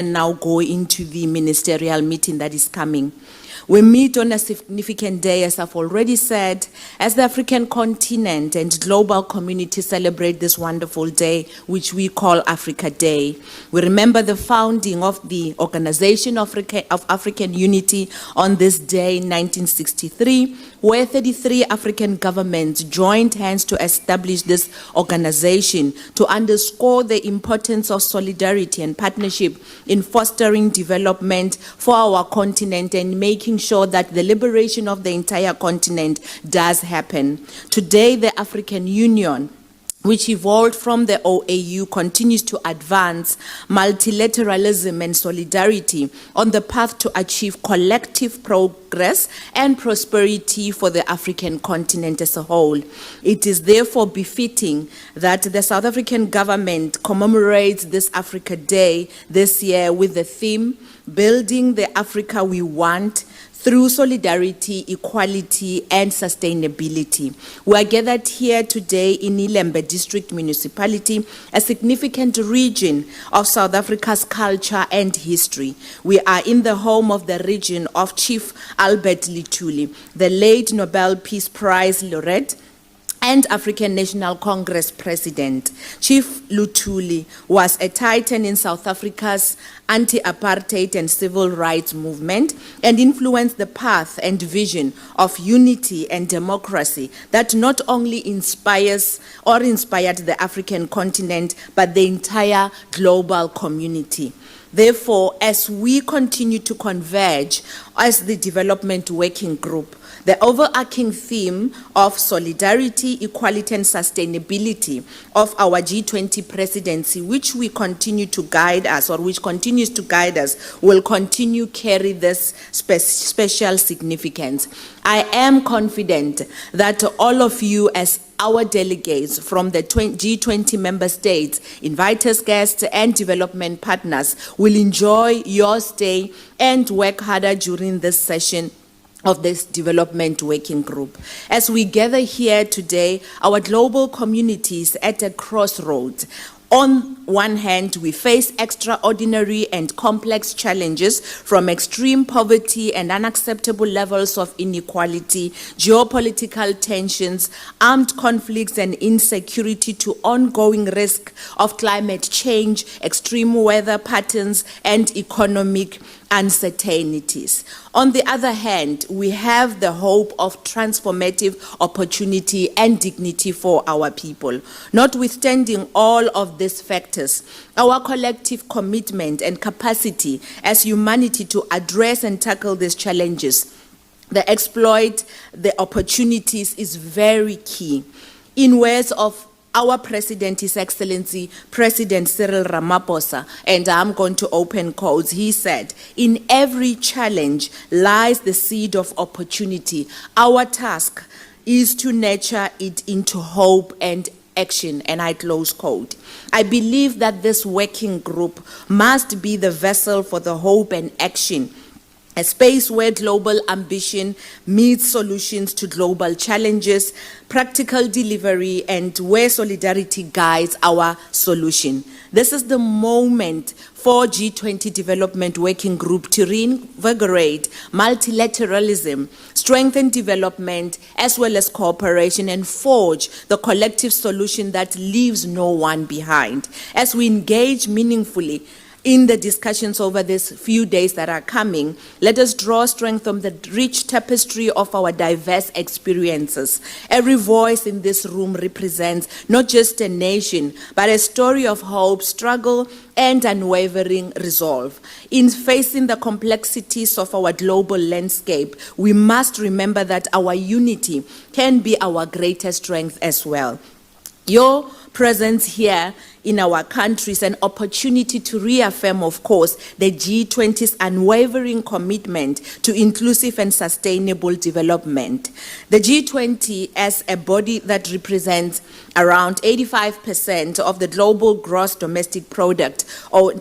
now go into the ministerial meeting that is coming. We meet on a significant day, as I've already said, as the African continent and global community celebrate this wonderful day, which we call Africa Day. We remember the founding of the Organization of African Unity on this day in 1963, where 33 African governments joined hands to establish this organization to underscore the importance of solidarity and partnership in fostering development for our continent and making sure that the liberation of the entire continent does happen. Today, the African Union, which evolved from the OAU, continues to advance multilateralism and solidarity on the path to achieve collective progress and prosperity for the African continent as a whole. It is therefore befitting that the South African government commemorates this Africa Day this year with the theme, Building the Africa We Want, through solidarity, equality, and sustainability. We are gathered here today in Ilembe District Municipality, a significant region of South Africa's culture and history. We are in the home of the region of Chief Albert Luthuli, the late Nobel Peace Prize laureate and African National Congress President. Chief Luthuli was a titan in South Africa's anti-apartheid and civil rights movement and influenced the path and vision of unity and democracy that not only inspired the African continent, but the entire global community. Therefore, as we continue to converge as the Development Working Group, the overarching theme of solidarity, equality, and sustainability of our G20 presidency, which we continue to guide us, or which continues to guide us, will continue to carry this special significance. I am confident that all of you, as our delegates from the G20 member states, inviters, guests, and development partners, will enjoy your stay and work harder during this session of this Development Working Group. As we gather here today, our global community is at a crossroads. On one hand, we face extraordinary and complex challenges from extreme poverty and unacceptable levels of inequality, geopolitical tensions, armed conflicts and insecurity, to ongoing risk of climate change, extreme weather patterns, and economic uncertainties. On the other hand, we have the hope of transformative opportunity and dignity for our people. Notwithstanding all of these factors, our collective commitment and capacity as humanity to address and tackle these challenges, the exploit, the opportunities, is very key. In words of our President, His Excellency, President Cyril Ramaphosa, and I'm going to open quotes, he said, "In every challenge lies the seed of opportunity. Our task is to nurture it into hope and action," and I close quote. I believe that this working group must be the vessel for the hope and action, a space where global ambition meets solutions to global challenges, practical delivery, and where solidarity guides our solution. This is the moment for G20 Development Working Group to reinvigorate multilateralism, strengthen development, as well as cooperation, and forge the collective solution that leaves no one behind. As we engage meaningfully in the discussions over these few days that are coming, let us draw strength from the rich tapestry of our diverse experiences. Every voice in this room represents not just a nation, but a story of hope, struggle, and unwavering resolve. In facing the complexities of our global landscape, we must remember that our unity can be our greatest strength as well. Your presence here in our country is an opportunity to reaffirm, of course, the G20's unwavering commitment to inclusive and sustainable development. The G20, as a body that represents around 85% of the global gross domestic product,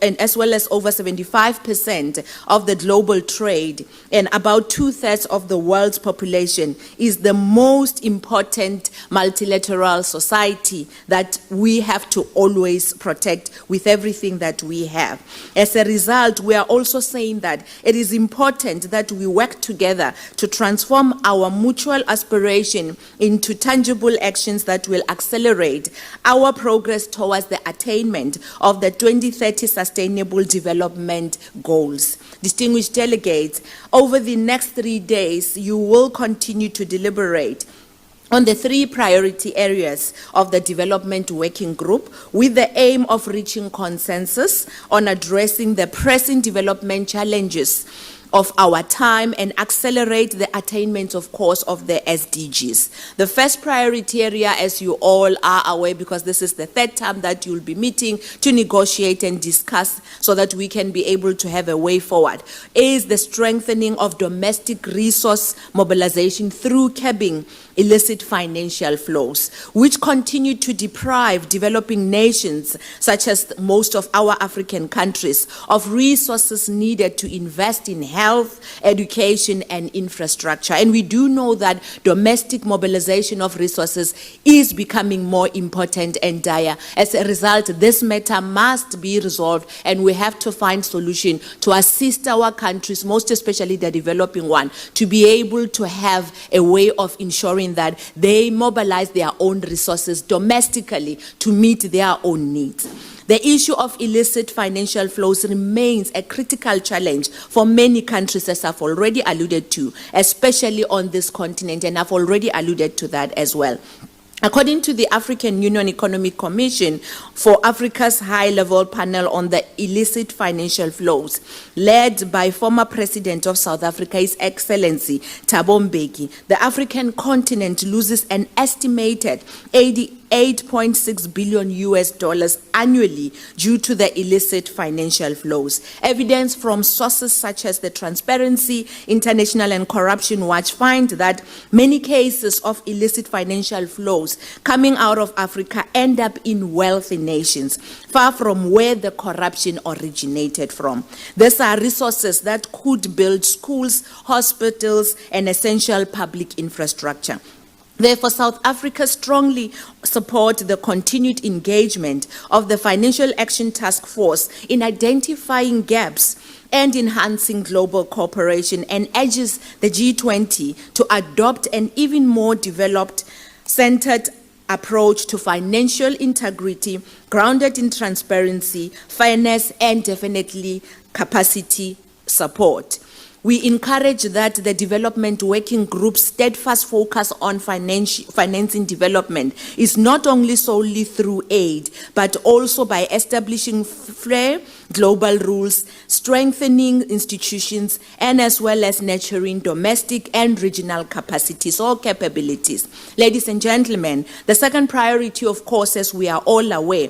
and as well as over 75% of the global trade, and about 2/3 of the world's population, is the most important multilateral society that we have to always always protect with everything that we have. As a result, we are also saying that it is important that we work together to transform our mutual aspiration into tangible actions that will accelerate our progress towards the attainment of the 2030 Sustainable Development Goals. Distinguished delegates, over the next 3 days, you will continue to deliberate on the 3 priority areas of the Development Working Group with the aim of reaching consensus on addressing the pressing development challenges of our time and accelerate the attainment, of course, of the SDGs. The first priority area, as you all are aware, because this is the 3rd time that you'll be meeting to negotiate and discuss so that we can be able to have a way forward, is the strengthening of domestic resource mobilization through curbing illicit financial flows, which continue to deprive developing nations, such as most of our African countries, of resources needed to invest in health, education, and infrastructure. And we do know that domestic mobilization of resources is becoming more important and dire. As a result, this matter must be resolved, and we have to find solution to assist our countries, most especially the developing one, to be able to have a way of ensuring that they mobilize their own resources domestically to meet their own needs. The issue of illicit financial flows remains a critical challenge for many countries, as I've already alluded to, especially on this continent, and I've already alluded to that as well. According to the African Union Economic Commission for Africa's high-level panel on the illicit financial flows, led by former President of South Africa, His Excellency Thabo Mbeki, the African continent loses an estimated 8.6 billion US dollars annually due to the illicit financial flows. Evidence from sources such as the Transparency International and Corruption Watch find that many cases of illicit financial flows coming out of Africa end up in wealthy nations, far from where the corruption originated from. These are resources that could build schools, hospitals, and essential public infrastructure. Therefore, South Africa strongly supports the continued engagement of the Financial Action Task Force in identifying gaps and enhancing global cooperation, and urges the G20 to adopt an even more developed, centered approach to financial integrity, grounded in transparency, fairness, and definitely capacity support. We encourage that the Development Working Group's steadfast focus on financing development is not only solely through aid, but also by establishing fair global rules, strengthening institutions, and as well as nurturing domestic and regional capacities or capabilities. Ladies and gentlemen, the second priority, of course, as we are all aware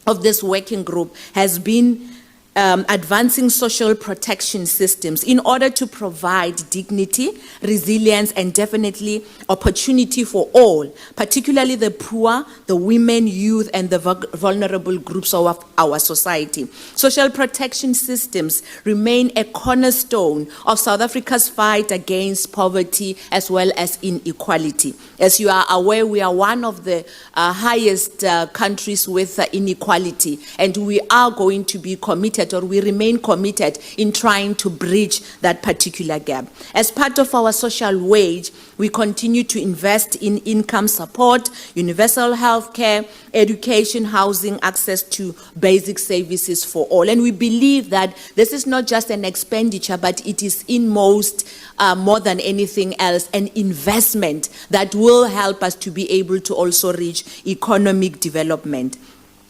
of this working group, has been advancing social protection systems in order to provide dignity, resilience, and definitely opportunity for all, particularly the poor, the women, youth, and the vulnerable groups of our society. Social protection systems remain a cornerstone of South Africa's fight against poverty as well as inequality. As you are aware, we are one of the highest countries with inequality, and we are going to be committed, or we remain committed in trying to bridge that particular gap. As part of our social wage, we continue to invest in income support, universal health care, education, housing, access to basic services for all. And we believe that this is not just an expenditure, but it is in most, more than anything else, an investment that will help us to be able to also reach economic development.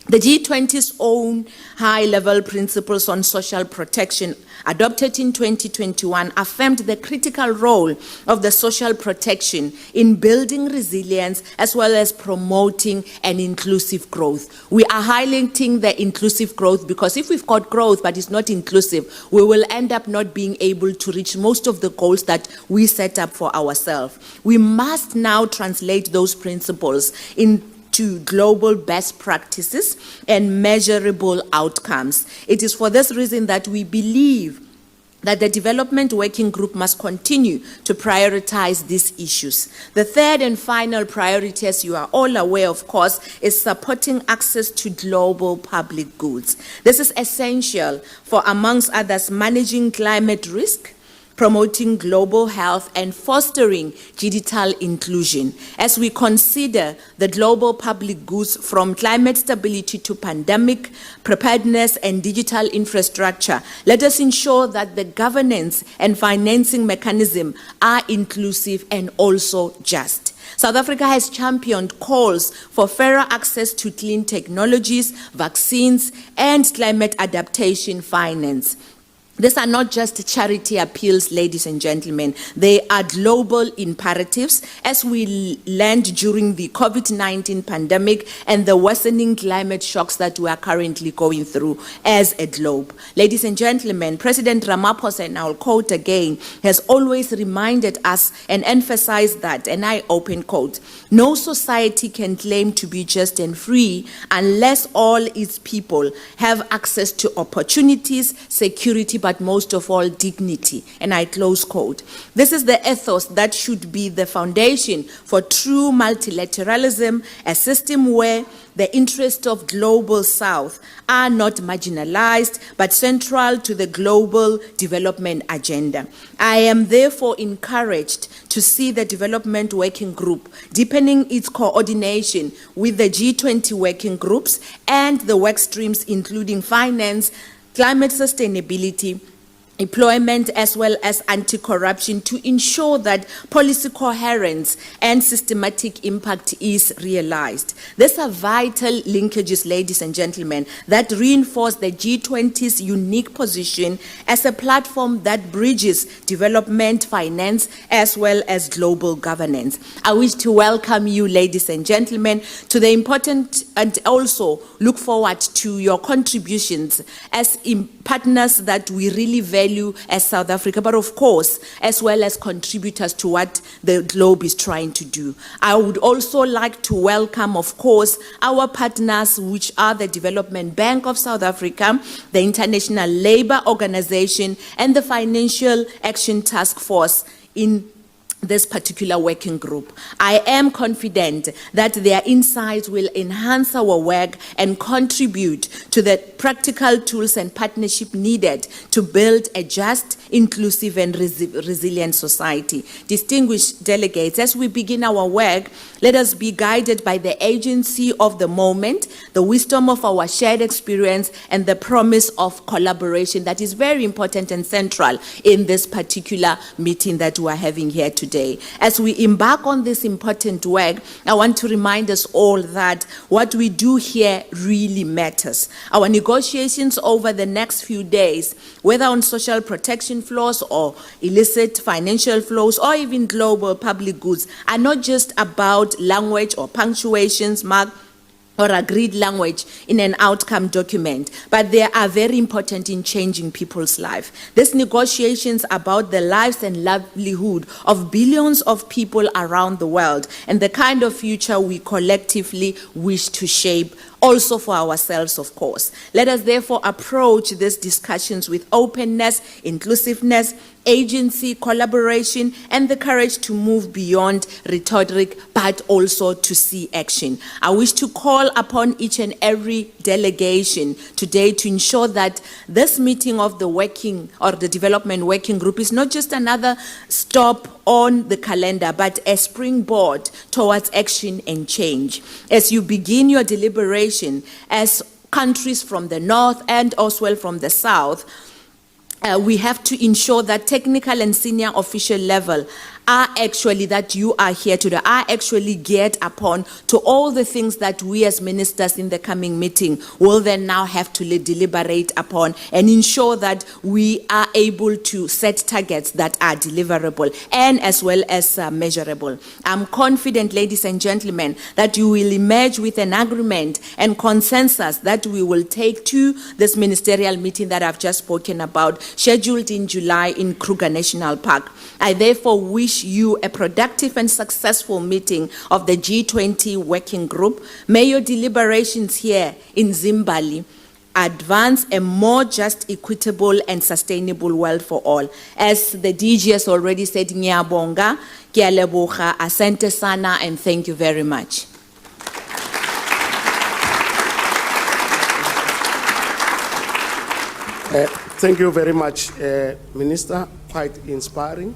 The G20's own high-level principles on social protection, adopted in 2021, affirmed the critical role of the social protection in building resilience as well as promoting an inclusive growth. We are highlighting the inclusive growth because if we've got growth but it's not inclusive, we will end up not being able to reach most of the goals that we set up for ourselves. We must now translate those principles into global best practices and measurable outcomes. It is for this reason that we believe that the Development Working Group must continue to prioritize these issues. The third and final priority, as you are all aware, of course, is supporting access to global public goods. This is essential for, amongst others, managing climate risk, promoting global health, and fostering digital inclusion. As we consider the global public goods from climate stability to pandemic preparedness and digital infrastructure, let us ensure that the governance and financing mechanism are inclusive and also just. South Africa has championed calls for fairer access to clean technologies, vaccines, and climate adaptation finance. These are not just charity appeals, ladies and gentlemen. They are global imperatives as we learned during the COVID-19 pandemic and the worsening climate shocks that we are currently going through as a globe. Ladies and gentlemen, President Ramaphosa, and I'll quote again, has always reminded us and emphasized that, and I open quote, "No society can claim to be just and free unless all its people have access to opportunities, security, but most of all, dignity," and I close quote. This is the ethos that should be the foundation for true multilateralism, a system where the interests of global South are not marginalized, but central to the global development agenda. I am therefore encouraged to see the Development Working Group deepening its coordination with the G20 working groups and the work streams including finance, climate sustainability, employment, as well as anti-corruption, to ensure that policy coherence and systematic impact is realized. These are vital linkages, ladies and gentlemen, that reinforce the G20's unique position as a platform that bridges development, finance, as well as global governance. I wish to welcome you, ladies and gentlemen, to the important and also look forward to your contributions as partners that we really value as South Africa, but of course, as well as contributors to what the globe is trying to do. I would also like to welcome, of course, our partners, which are the Development Bank of South Africa, the International Labour Organization, and the Financial Action Task Force in this particular working group. I am confident that their insights will enhance our work and contribute to the practical tools and partnership needed to build a just, inclusive, and resilient society. Distinguished delegates, as we begin our work, let us be guided by the agency of the moment, the wisdom of our shared experience, and the promise of collaboration that is very important and central in this particular meeting that we are having here today. As we embark on this important work, I want to remind us all that what we do here really matters. Our negotiations over the next few days, whether on social protection flows or illicit financial flows or even global public goods, are not just about language or punctuations mark or agreed language in an outcome document, but they are very important in changing people's lives. These negotiations about the lives and livelihood of billions of people around the world and the kind of future we collectively wish to shape, also for ourselves, of course. Let us therefore approach these discussions with openness, inclusiveness, agency, collaboration, and the courage to move beyond rhetoric, but also to see action. I wish to call upon each and every delegation today to ensure that this meeting of the working or the Development Working Group is not just another stop on the calendar, but a springboard towards action and change. As you begin your deliberation as countries from the north and as well from the south, we have to ensure that technical and senior official level are actually, that you are here today, are actually geared upon to all the things that we as ministers in the coming meeting will then now have to deliberate upon and ensure that we are able to set targets that are deliverable and as well as measurable. I'm confident, ladies and gentlemen, that you will emerge with an agreement and consensus that we will take to this ministerial meeting that I've just spoken about, scheduled in July in Kruger National Park. I therefore wish you a productive and successful meeting of the G20 Working Group. May your deliberations here in Zimbabwe advance a more just, equitable and sustainable world for all. As the DG has already said, ngiyabonga, ngiyaleboga, asante sana, and thank you very much. Thank you very much, Minister. Quite inspiring.